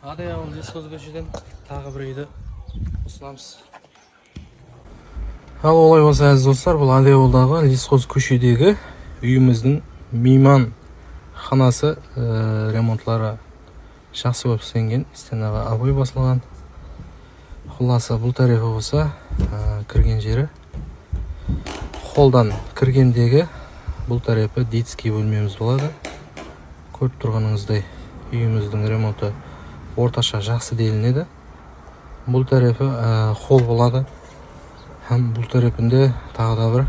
Адаял лесхоз көшеден тағы бір үйді ұсынамыз. Ал олай болса әзіз достар, бұл Адаяолдағы лесхоз көшедегі үйіміздің мейман ханасы ремонтлары жақсы болып істенген. Стенаға обой басылған. Құласы бұл тарихы болса кірген жері. Холдан кіргендегі бұл тарихы детский бөлмеміз болады. Көріп тұрғаныңыздай үйіміздің ремонты орташа жақсы делінеді. Бұл тарихы хол болады. Бұл тарихында тағы да бір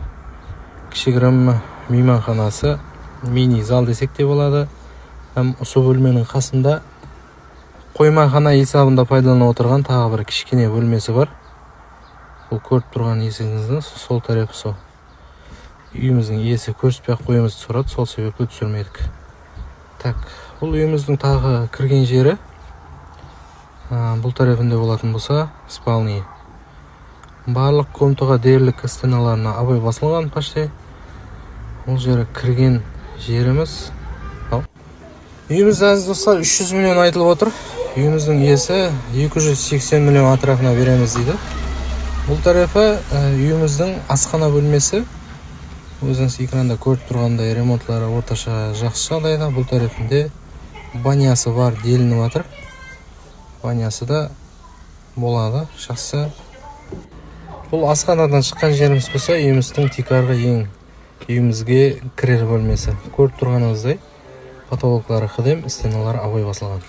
кішігірім мейманханасы, мини зал десек те болады. Осы бөлменің қасында қоймахана есебінде пайдаланып отырған тағы бір кішкене бөлмесі бар. Бұл көріп тұрған есігіңіздің сол тарапы сол. Үйіміздің иесі көрсетпей қойымызды сұрады, сол себепті түсірмедік. Так, бұл үйіміздің тағы кірген жері бұл тарапында болатын болса спальный. Барлық комнатаға дерлік стеналарына обой басылған почти. Бұл жері кірген жеріміз. Үйіміз әзіз достар 300 миллион айтылып отыр. Үйіміздің иесі 280 миллион атырапына береміз дейді. Бұл тарапы үйіміздің асхана бөлмесі. Өзіңіз экранда көріп тұрғандай ремонтлары орташа жақсы жағдайда. Бұл тарапында банясы бар делініп жатыр. Банясы да болады жақсы. Бұл асханадан шыққан жеріміз болса, үйіміздің тикарға ең үйімізге кірер бөлмесі. Көріп тұрғаныңыздай потолоклары қыдем, стеналары обой басылған.